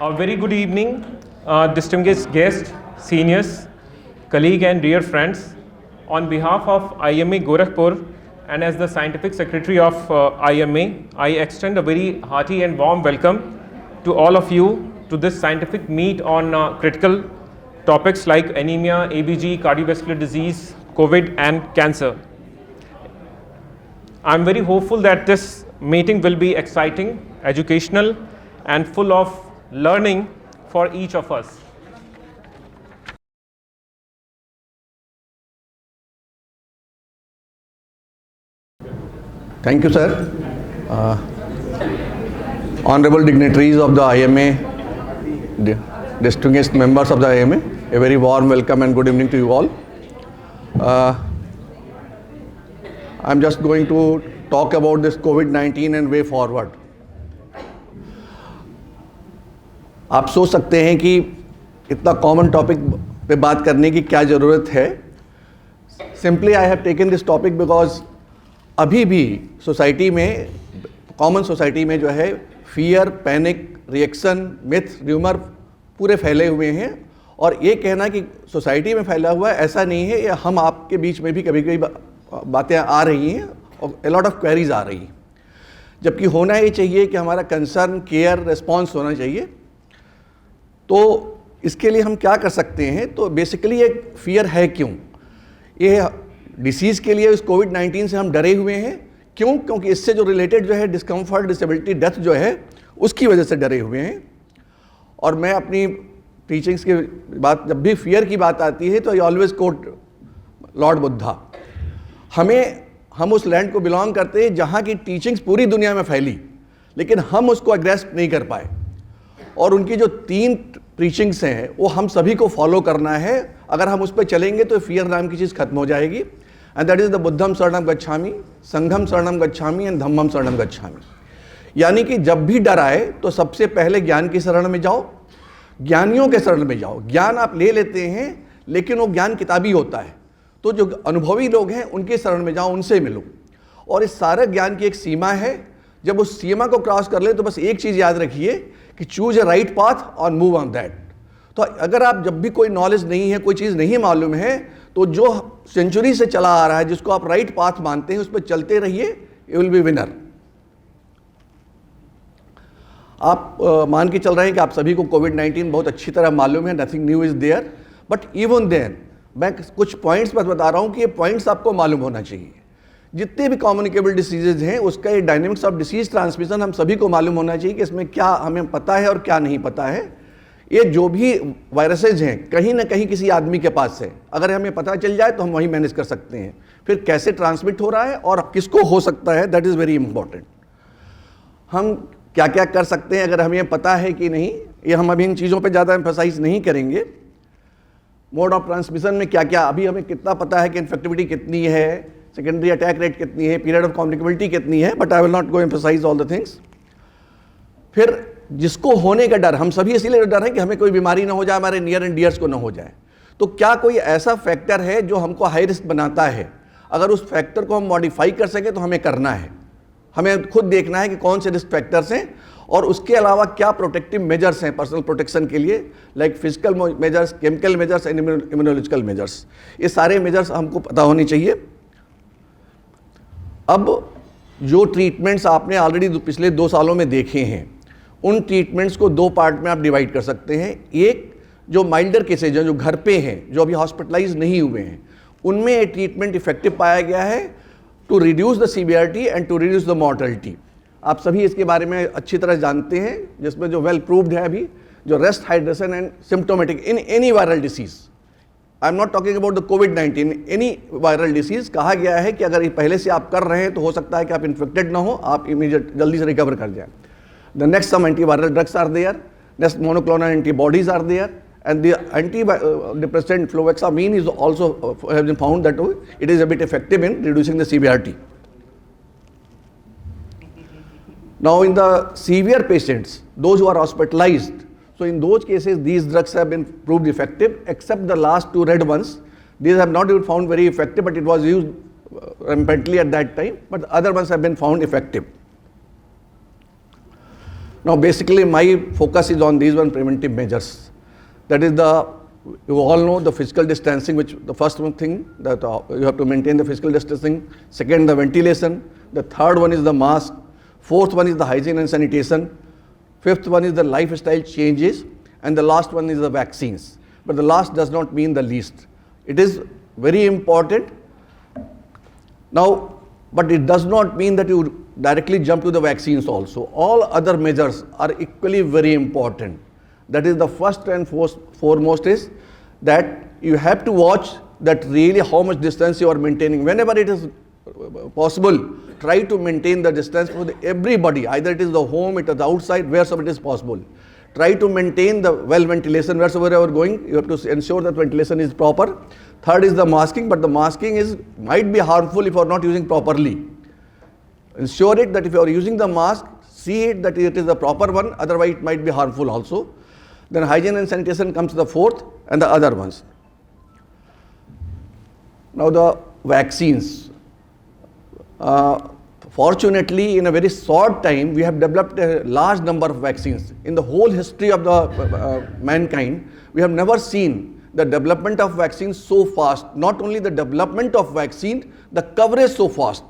A very good evening, distinguished guests, seniors, colleagues and dear friends. On behalf of IMA Gorakhpur and as the Scientific Secretary of IMA, I extend a very hearty and warm welcome to all of you to this scientific meet on critical topics like anemia, ABG, cardiovascular disease, COVID and cancer. I am very hopeful that this meeting will be exciting, educational and full of learning for each of us. Thank you, sir. Honorable dignitaries of the IMA, distinguished members of the IMA, a very warm welcome and good evening to you all. I'm just going to talk about this COVID-19 and way forward. आप सोच सकते हैं कि इतना common topic पे बात करने की क्या ज़रूरत है. Simply I have taken this topic because अभी भी सोसाइटी में, कॉमन सोसाइटी में जो है fear, panic, reaction, myth, rumour पूरे फैले हुए हैं. और ये कहना कि सोसाइटी में फैला हुआ है ऐसा नहीं है, ये हम आपके बीच में भी कभी कभी बातें आ रही हैं और ए लॉट ऑफ क्वेरीज आ रही हैं. जबकि होना ये चाहिए कि हमारा कंसर्न, केयर, रिस्पॉन्स होना चाहिए. तो इसके लिए हम क्या कर सकते हैं? तो बेसिकली एक फियर है क्यों? ये डिसीज़ के लिए इस कोविड-19 से हम डरे हुए हैं. क्यों? क्योंकि इससे जो रिलेटेड जो है डिस्कम्फर्ट, डिसेबिलिटी, डेथ जो है उसकी वजह से डरे हुए हैं. और मैं अपनी टीचिंग्स की बात, जब भी फियर की बात आती है तो I always quote lord Buddha. हम उस लैंड को बिलोंग करते हैं जहाँ की टीचिंग्स पूरी दुनिया में फैली, लेकिन हम उसको ग्रैस्प नहीं कर पाए. और उनकी जो 3 टीचिंग्स हैं वो हम सभी को फॉलो करना है. अगर हम उस पर चलेंगे तो फियर नाम की चीज़ खत्म हो जाएगी. एंड दैट इज़ द बुद्धम शरणम गच्छामि, संघम शरणम गच्छामि एंड धम्मम शरणम गच्छामि. यानी कि जब भी डर आए तो सबसे पहले ज्ञान की शरण में जाओ, ज्ञानियों के शरण में जाओ. ज्ञान आप ले लेते हैं लेकिन वो ज्ञान किताबी होता है, तो जो अनुभवी लोग हैं उनके शरण में जाओ, उनसे मिलो. और इस सारे ज्ञान की एक सीमा है. जब उस सीमा को क्रॉस कर ले तो बस एक चीज़ याद रखिए कि चूज ए राइट पाथ और मूव ऑन दैट. तो अगर आप जब भी कोई नॉलेज नहीं है, कोई चीज़ नहीं मालूम है, तो जो सेंचुरी से चला आ रहा है, जिसको आप राइट पाथ मानते हैं, उस पर चलते रहिए, यू विल बी विनर. आप मान के चल रहे हैं कि आप सभी को कोविड-19 बहुत अच्छी तरह मालूम है, nothing new is there. But even then मैं कुछ पॉइंट्स पर बता रहा हूँ कि ये पॉइंट्स आपको मालूम होना चाहिए. जितने भी कम्युनिकेबल डिसीजेज हैं उसका ये डायनेमिक्स ऑफ डिसीज ट्रांसमिशन हम सभी को मालूम होना चाहिए कि इसमें क्या हमें पता है और क्या नहीं पता है. ये जो भी वायरसेज हैं कहीं ना कहीं किसी आदमी के पास है. अगर हमें पता चल जाए तो हम वही मैनेज कर सकते हैं. फिर कैसे ट्रांसमिट हो रहा है और किसको हो सकता है, दैट इज़ वेरी इंपॉर्टेंट. हम क्या क्या कर सकते हैं अगर हमें पता है कि नहीं, ये हम अभी इन चीज़ों पर ज़्यादा एम्फसाइज नहीं करेंगे. मोड ऑफ ट्रांसमिशन में क्या क्या अभी हमें कितना पता है कि इन्फेक्टिविटी कितनी है, सेकेंडरी अटैक रेट कितनी है, पीरियड ऑफ कॉम्प्लिकेबिलिटी कितनी है, but I will not go emphasize all the things. फिर जिसको होने का डर, हम सभी इसीलिए डर है कि हमें कोई बीमारी ना हो जाए, हमारे नियर एंड डियर्स को ना हो जाए. तो क्या कोई ऐसा फैक्टर है जो हमको हाई रिस्क बनाता है? अगर उस फैक्टर को हम मॉडिफाई कर सके तो हमें करना है. हमें खुद देखना है कि कौन से रिस्क फैक्टर्स हैं और उसके अलावा क्या प्रोटेक्टिव मेजर्स हैं पर्सनल प्रोटेक्शन के लिए, like physical measures, chemical measures and immunological measures. ये सारे मेजर्स हमको पता होने चाहिए. अब जो ट्रीटमेंट्स आपने ऑलरेडी पिछले 2 सालों में देखे हैं, उन ट्रीटमेंट्स को 2 पार्ट में आप डिवाइड कर सकते हैं. एक जो माइल्डर केसेज हैं, जो घर पे हैं, जो अभी हॉस्पिटलाइज नहीं हुए हैं, उनमें ये ट्रीटमेंट इफेक्टिव पाया गया है to reduce the severity and to reduce the mortality. आप सभी इसके बारे में अच्छी तरह जानते हैं, जिसमें जो वेल प्रूव्ड है अभी, जो rest, hydration and symptomatic in any viral disease. I am not talking about the covid, any viral disease. कहा गया है कि अगर ये पहले से आप कर रहे हैं तो हो सकता है कि आप इन्फेक्टेड ना हो, आप इमीडिएट जल्दी से रिकवर कर जाए. The next some antiviral drugs are there, next monoclonal antibodies are there, and the antidepressant fluvoxamine is also has been found that it is a bit effective in reducing the severity. Now in the severe patients, those who are hospitalized, so in those cases these drugs have been proved effective, except the last 2 red ones. These have not been found very effective, but it was used rampantly at that time, but the other ones have been found effective. Now basically my focus is on these one preventive measures. That is you all know the physical distancing, which the first one thing that you have to maintain the physical distancing. Second, the ventilation. The third one is the mask. Fourth one is the hygiene and sanitation. Fifth one is the lifestyle changes. And the last one is the vaccines. But the last does not mean the least. It is very important. Now, but it does not mean that you directly jump to the vaccines also. All other measures are equally very important. That is the first and foremost is that you have to watch that really how much distance you are maintaining. Whenever it is possible, try to maintain the distance with everybody. Either it is the home, it is the outside, wherever it is possible. Try to maintain the well ventilation wherever you are going. You have to ensure that ventilation is proper. Third is the masking, but the masking might be harmful if you are not using properly. Ensure it that if you are using the mask, see it that it is the proper one, otherwise it might be harmful also. Then hygiene and sanitation comes the fourth and the other ones. Now the vaccines. Fortunately, in a very short time, we have developed a large number of vaccines. In the whole history of the mankind, we have never seen the development of vaccines so fast. Not only the development of vaccine, the coverage so fast.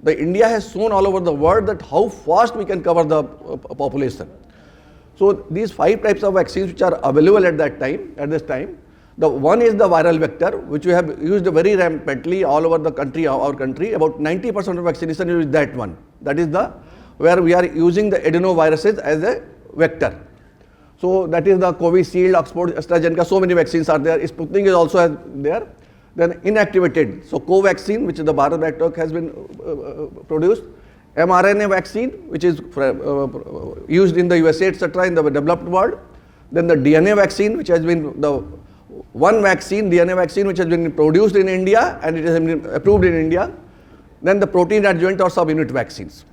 The India has shown all over the world that how fast we can cover the population. So these 5 types of vaccines which are available at this time, the one is the viral vector, which we have used very rampantly all over the country, our country. About 90% of vaccination is that one. That is where we are using the adenoviruses as a vector. So that is the Covishield, Oxford, AstraZeneca, so many vaccines are there. Sputnik is also there. Then inactivated, so Covaxin, which is the Bharat Biotech has been produced. mRNA vaccine, which is used in the USA, etc., in the developed world. Then the DNA vaccine, which has been the one vaccine, DNA vaccine, which has been produced in India and it has been approved in India. Then the protein adjuvant or subunit vaccines.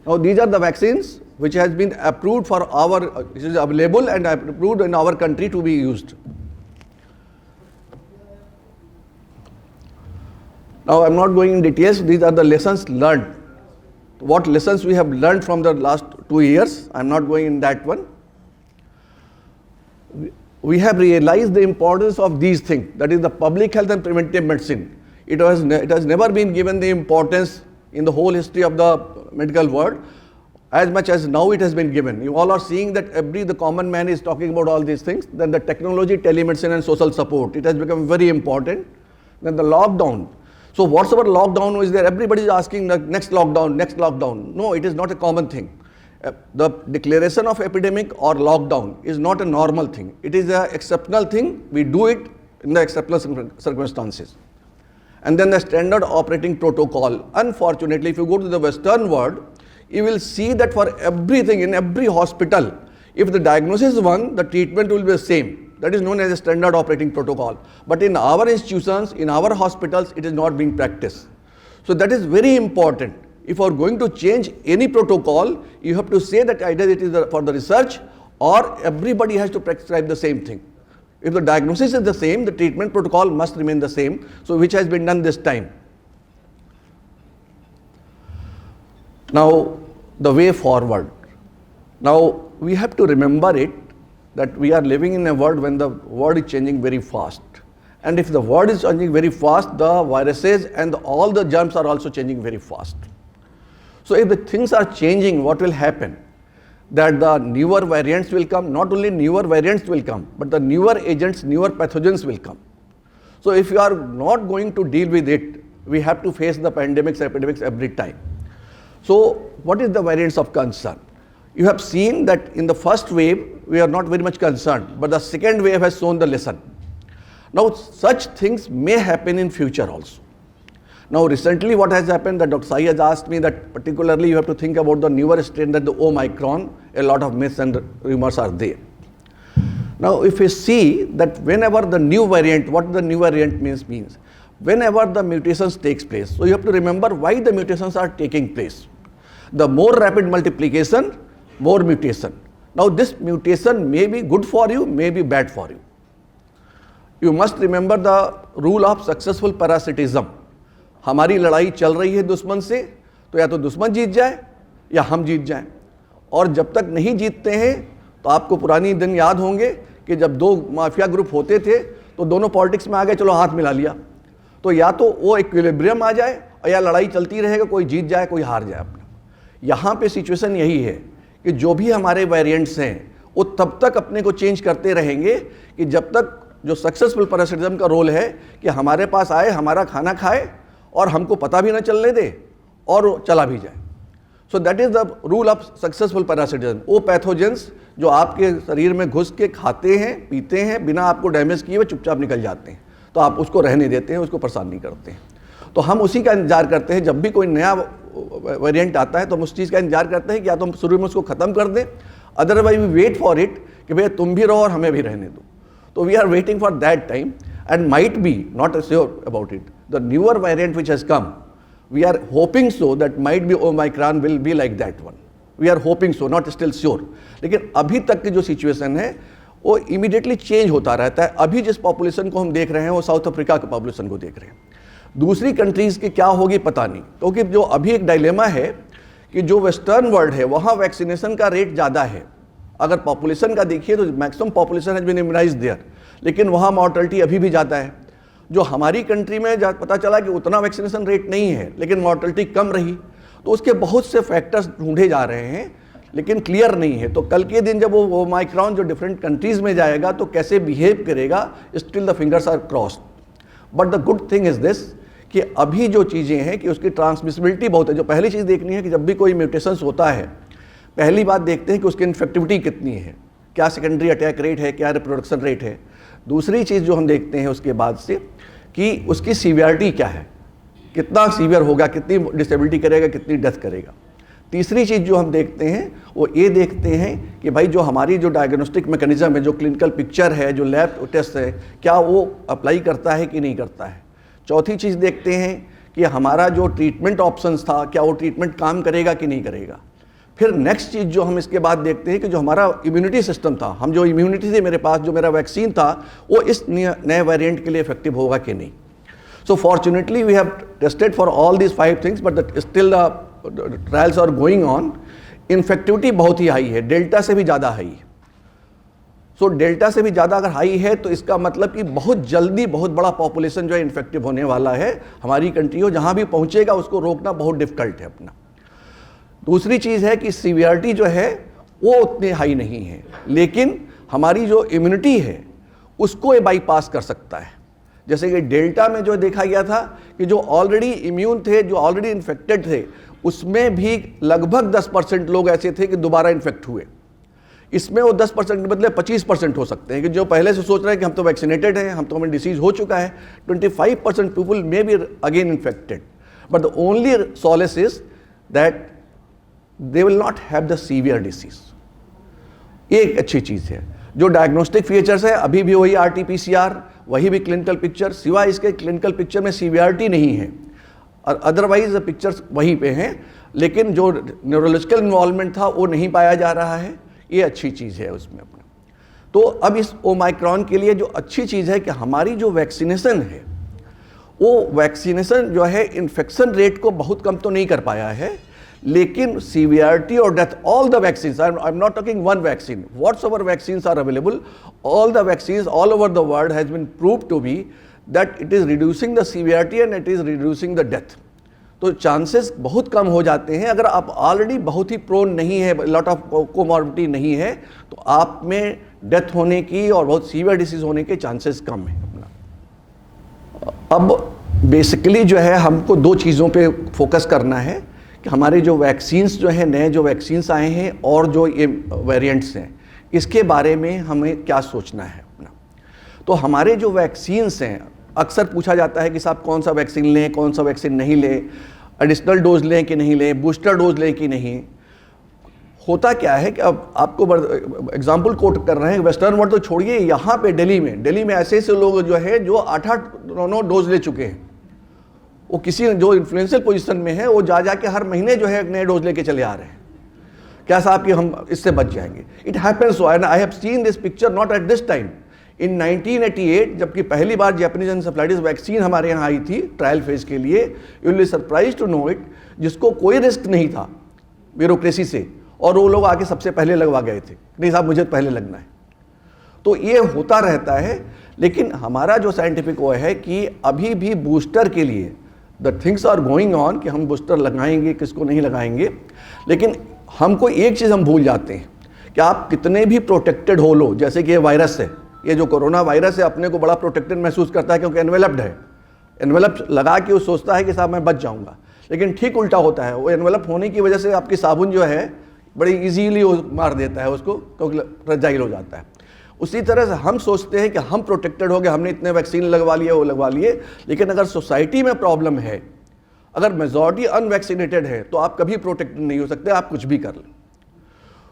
Now these are the vaccines which has been approved for which is available and approved in our country to be used. Now I am not going in details, these are the lessons learned. What lessons we have learned from the last 2 years, I am not going in that one. We have realized the importance of these things, that is the public health and preventive medicine. It has never been given the importance in the whole history of the medical world as much as now it has been given. You all are seeing that the common man is talking about all these things. Then the technology, telemedicine and social support, it has become very important. Then the lockdown. So whatsoever lockdown is there, everybody is asking the next lockdown, next lockdown. No, it is not a common thing. The declaration of epidemic or lockdown is not a normal thing. It is an exceptional thing. We do it in the exceptional circumstances. And then the standard operating protocol. Unfortunately, if you go to the Western world, you will see that for everything in every hospital, if the diagnosis is one, the treatment will be the same. That is known as a standard operating protocol. But in our institutions, in our hospitals, it is not being practiced. So that is very important. If you are going to change any protocol, you have to say that either it is for the research or everybody has to prescribe the same thing. If the diagnosis is the same, the treatment protocol must remain the same. So which has been done this time. Now, the way forward. Now, we have to remember it that we are living in a world when the world is changing very fast. And if the world is changing very fast, the viruses and all the germs are also changing very fast. So if the things are changing, what will happen? That the newer variants will come, not only newer variants will come, but the newer agents, newer pathogens will come. So if you are not going to deal with it, we have to face the pandemics, epidemics every time. So what is the variants of concern? You have seen that in the first wave, we are not very much concerned, but the second wave has shown the lesson. Now, such things may happen in future also. Now, recently what has happened, that Dr. Sai has asked me that particularly you have to think about the newer strain, that the Omicron, a lot of myths and rumors are there. Now, if you see that whenever the new variant, what the new variant means, whenever the mutations takes place, so you have to remember why the mutations are taking place. The more rapid multiplication, more mutation. Now this mutation may be good for you, may be bad for you. You must remember the rule of successful parasitism. हमारी लड़ाई चल रही है दुश्मन से, तो या तो दुश्मन जीत जाए या हम जीत जाएं। और जब तक नहीं जीतते हैं तो आपको पुरानी दिन याद होंगे कि जब दो माफिया ग्रुप होते थे तो दोनों पॉलिटिक्स में आ गए, चलो हाथ मिला लिया। तो या तो वो इक्विलिब्रियम आ जाए और या लड़ाई चलती रहेगा, कोई जीत जाए कोई हार जाए अपना। यहाँ पे सिचुएशन यही है कि जो भी हमारे वेरिएंट्स हैं वो तब तक अपने को चेंज करते रहेंगे कि जब तक जो सक्सेसफुल पैरासिटिज्म का रोल है कि हमारे पास आए, हमारा खाना खाए और हमको पता भी ना चलने दे और चला भी जाए। So that is the rule of successful parasitism. वो पैथोजेंस जो आपके शरीर में घुस के खाते हैं, पीते हैं, बिना आपको डैमेज किए हुए चुपचाप निकल जाते हैं, तो आप उसको रहने देते हैं, उसको परेशान नहीं करते हैं। तो हम उसी का इंतजार करते हैं। जब भी कोई नया वेरिएंट आता है तो हम उस चीज़ का इंतजार करते हैं कि या तो हम शुरू में उसको ख़त्म कर दें, otherwise we wait for it कि भैया तुम भी रहो और हमें भी रहने दो। तो we are waiting for that time and might be not sure about it the newer variant which has come, we are hoping so that might be Omicron will be like that one. We are hoping so, not still sure. लेकिन अभी तक की जो situation है वो immediately change होता रहता है। अभी जिस पॉपुलेशन को हम देख रहे हैं वो साउथ अफ्रीका के पॉपुलेशन को देख रहे हैं। दूसरी कंट्रीज़ की क्या होगी पता नहीं, क्योंकि जो अभी एक डायलेमा है कि जो वेस्टर्न वर्ल्ड है वहाँ वैक्सीनेशन का रेट ज़्यादा है। अगर पॉपुलेशन का देखिए तो maximum population has been immunized there, लेकिन वहाँ मॉर्टलिटी अभी भी ज़्यादा है। जो हमारी कंट्री में पता चला कि उतना वैक्सीनेशन रेट नहीं है लेकिन मॉर्टलिटी कम रही। तो उसके बहुत से फैक्टर्स ढूंढे जा रहे हैं लेकिन क्लियर नहीं है। तो कल के दिन जब वो माइक्रॉन जो डिफरेंट कंट्रीज़ में जाएगा तो कैसे बिहेव करेगा, still the fingers are crossed. But the good thing is this कि अभी जो चीज़ें हैं कि उसकी ट्रांसमिसिबिलिटी बहुत है। जो पहली चीज़ देखनी है कि जब भी कोई म्यूटेशंस होता है, पहली बात देखते हैं कि उसकी इन्फेक्टिविटी कितनी है, क्या सेकेंडरी अटैक रेट है, क्या रिप्रोडक्शन रेट है। दूसरी चीज़ जो हम देखते हैं उसके बाद से कि उसकी सीवियरिटी क्या है, कितना सीवियर होगा, कितनी डिसेबिलिटी करेगा, कितनी डेथ करेगा। तीसरी चीज़ जो हम देखते हैं वो ये देखते हैं कि भाई जो हमारी जो डायग्नोस्टिक मैकेनिज्म है, जो क्लिनिकल पिक्चर है, जो लैब टेस्ट है, क्या वो अप्लाई करता है कि नहीं करता है। चौथी चीज़ देखते हैं कि हमारा जो ट्रीटमेंट ऑप्शंस था, क्या वो ट्रीटमेंट काम करेगा कि नहीं करेगा। फिर नेक्स्ट चीज़ जो हम इसके बाद देखते हैं कि जो हमारा इम्यूनिटी सिस्टम था, हम जो इम्यूनिटी थी मेरे पास, जो मेरा वैक्सीन था, वो इस नए वेरिएंट के लिए इफेक्टिव होगा कि नहीं। So fortunately we have tested for all these 5 things but still the trials are going on. Infectivity बहुत ही हाई है, डेल्टा से भी ज़्यादा हाई है। सो डेल्टा से भी ज़्यादा अगर हाई है तो इसका मतलब कि बहुत जल्दी बहुत बड़ा पॉपुलेशन जो है इन्फेक्टिव होने वाला है हमारी कंट्री हो। जहाँ भी पहुँचेगा उसको रोकना बहुत डिफिकल्ट है अपना। दूसरी चीज़ है कि सीवियरिटी जो है वो उतनी हाई नहीं है, लेकिन हमारी जो इम्यूनिटी है उसको ये बाईपास कर सकता है। जैसे कि डेल्टा में जो देखा गया था कि जो ऑलरेडी इम्यून थे, जो ऑलरेडी इन्फेक्टेड थे, उसमें भी लगभग 10% लोग ऐसे थे कि दोबारा इन्फेक्ट हुए। इसमें वो 10% के बदले 25% हो सकते हैं कि जो पहले से सोच रहे हैं कि हम तो वैक्सीनेटेड हैं, हम तो हमें डिसीज हो चुका है। 25% people may be again infected, but the only solace is that they will not have the severe disease. ये एक अच्छी चीज़ है। जो डायग्नोस्टिक फीचर्स है अभी भी वही RT-PCR, वही भी क्लिनिकल पिक्चर, सिवाय इसके क्लिनिकल पिक्चर में सीवियरिटी नहीं है और अदरवाइज पिक्चर्स वहीं पे हैं, लेकिन जो न्यूरोलॉजिकल इन्वॉल्वमेंट था वो नहीं पाया जा रहा है। ये अच्छी चीज़ है उसमें अपना। तो अब इस ओमाइक्रॉन के लिए जो अच्छी चीज़ है कि हमारी जो वैक्सीनेशन है वो वैक्सीनेशन जो है इन्फेक्शन रेट को बहुत कम तो नहीं कर पाया है, लेकिन सीवियरिटी और death, all the vaccines, I am not talking one vaccine, what's ever vaccines are available, all the vaccines all over the world has been proved to be that it is reducing the severity and it is reducing the death. तो chances बहुत कम हो जाते हैं। अगर आप already बहुत ही prone नहीं है, लॉट ऑफ कोमॉर्बिडिटी नहीं है, तो आप में डेथ होने की और बहुत सीवियर डिसीज होने के चांसेस कम है अपना। अब बेसिकली जो है हमको 2 चीज़ों पे फोकस करना है कि हमारे जो वैक्सीन्स जो हैं, नए जो वैक्सीन्स आए हैं और जो ये वेरिएंट्स हैं, इसके बारे में हमें क्या सोचना है अपना। तो हमारे जो वैक्सीन्स हैं, अक्सर पूछा जाता है कि साहब कौन सा वैक्सीन लें, कौन सा वैक्सीन नहीं लें, एडिशनल डोज लें कि नहीं लें, बूस्टर डोज लें कि नहीं। होता क्या है कि अब आपको एग्जाम्पल कोट कर रहे हैं, वेस्टर्न वर्ल्ड तो छोड़िए, यहाँ पे दिल्ली में ऐसे ऐसे लोग जो है जो 8-8-9 डोज ले चुके हैं। वो किसी जो इन्फ्लुएंशियल पोजीशन में है वो जा के हर महीने जो है नए डोज लेके चले आ रहे हैं। क्या साहब कि हम इससे बच जाएंगे। It happens so and I have seen this picture not at this time. In 1988 जबकि पहली बार जैपनीज एन्सेफेलाइटिस वैक्सीन हमारे यहाँ आई थी ट्रायल फेज के लिए, you will be surprise to know it, जिसको कोई रिस्क नहीं था, ब्यूरोक्रेसी से, और वो लोग आके सबसे पहले लगवा गए थे, नहीं साहब मुझे पहले लगना है। तो ये होता रहता है, लेकिन हमारा जो साइंटिफिक वो है कि अभी भी बूस्टर के लिए the things are going on कि हम बूस्टर लगाएंगे, किसको नहीं लगाएंगे। लेकिन हमको एक चीज़ हम भूल जाते हैं कि आप कितने भी प्रोटेक्टेड हो लो, जैसे कि ये वायरस है, ये जो कोरोना वायरस है अपने को बड़ा प्रोटेक्टेड महसूस करता है क्योंकि एनवेलप्ड है, एनवेलप लगा के वो सोचता है कि साहब मैं बच जाऊंगा, लेकिन ठीक उल्टा होता है। वो एनवेलप होने की वजह से आपकी साबुन जो है बड़ी इजीली मार देता है उसको, क्योंकि फ्रेजाइल हो जाता है। उसी तरह से हम सोचते हैं कि हम प्रोटेक्टेड हो गए, हमने इतने वैक्सीन लगवा लिए, वो लगवा लिए, लेकिन अगर सोसाइटी में प्रॉब्लम है, अगर मेजॉरिटी अनवैक्सीनेटेड है, तो आप कभी प्रोटेक्टेड नहीं हो सकते, आप कुछ भी कर लें।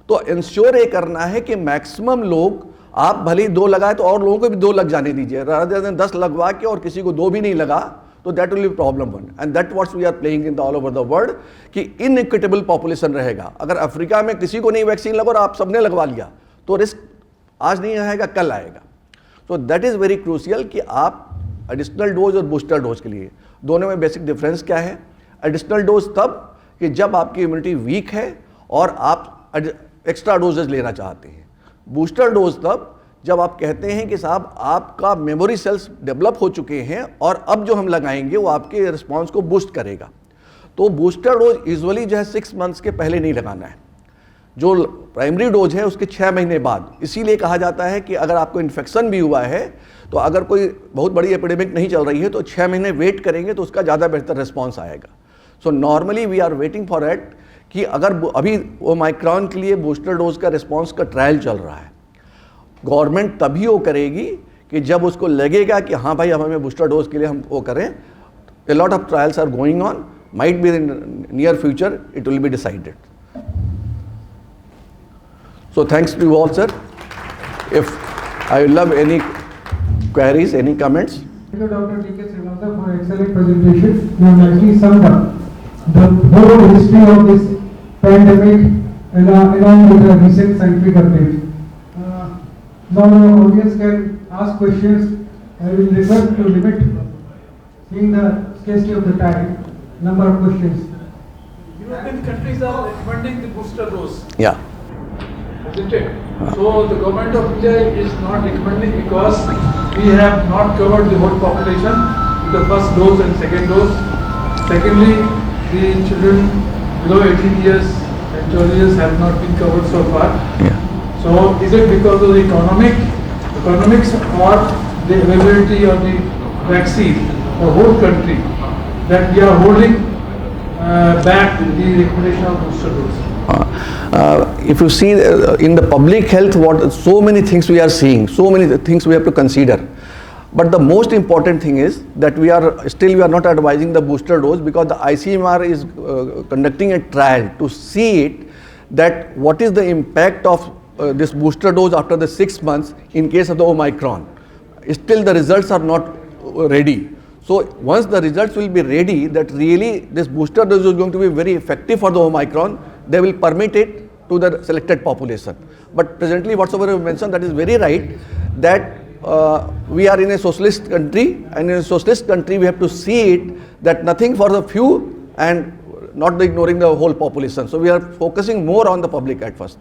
तो इंश्योर ये करना है कि मैक्सिमम लोग, आप भले ही 2 लगाए तो और लोगों को भी 2 लग जाने दीजिए, रादर देन 10 लगवा के और किसी को 2 भी नहीं लगा, तो that will be problem 1, and that what's we are playing in the all over the world कि इनइक्विटेबल पॉपुलेशन रहेगा। अगर अफ्रीका में किसी को नहीं वैक्सीन लगा और आप सबने लगवा लिया, तो रिस्क आज नहीं आएगा, कल आएगा। So that is very crucial कि आप एडिशनल डोज और बूस्टर डोज के लिए दोनों में बेसिक डिफरेंस क्या है। एडिशनल डोज तब कि जब आपकी इम्यूनिटी वीक है और आप एक्स्ट्रा डोजेज लेना चाहते हैं। बूस्टर डोज तब जब आप कहते हैं कि साहब आपका मेमोरी सेल्स डेवलप हो चुके हैं और अब जो हम लगाएंगे वो आपके रिस्पॉन्स को बूस्ट करेगा। तो बूस्टर डोज यूजुअली जो है 6 मंथ्स के पहले नहीं लगाना है, जो प्राइमरी डोज है उसके 6 महीने बाद। इसीलिए कहा जाता है कि अगर आपको इन्फेक्शन भी हुआ है, तो अगर कोई बहुत बड़ी एपिडेमिक नहीं चल रही है, तो 6 महीने वेट करेंगे तो उसका ज़्यादा बेहतर रिस्पॉन्स आएगा। So normally we are waiting for it कि अगर अभी ओमाइक्रॉन के लिए बूस्टर डोज का रिस्पॉन्स का ट्रायल चल रहा है, गवर्नमेंट तभी वो करेगी कि जब उसको लगेगा कि हाँ भाई अब हमें बूस्टर डोज के लिए हम वो करें। A lot of trials are going on, might be in near future it will be decided. So thanks to you all, sir. If I will love any queries, any comments. Thank you, Dr. D.K. Srivastava, for excellent presentation. You have actually summed up the whole history of this pandemic along with the recent scientific update. Now the audience can ask questions. I will request to limit, seeing the scarcity of the time, number of questions. European countries are recommending the booster dose. Yeah. Isn't it? So the government of India is not recommending because we have not covered the whole population with the first dose and second dose. Secondly, the children below 18 years and 12 years have not been covered so far. Yeah. So is it because of the economics or the availability of the vaccine for whole country that we are holding back the recommendation of booster dose? If you see in the public health, what so many things we are seeing, so many things we have to consider. But the most important thing is that we are not advising the booster dose because the ICMR is conducting a trial to see it that what is the impact of this booster dose after the 6 months in case of the Omicron. Still the results are not ready. So once the results will be ready, that really this booster dose is going to be very effective for the Omicron, they will permit it to the selected population. But presently whatsoever you mentioned, that is very right, that we are in a socialist country, and in a socialist country we have to see it that nothing for the few and not ignoring the whole population. So we are focusing more on the public at first.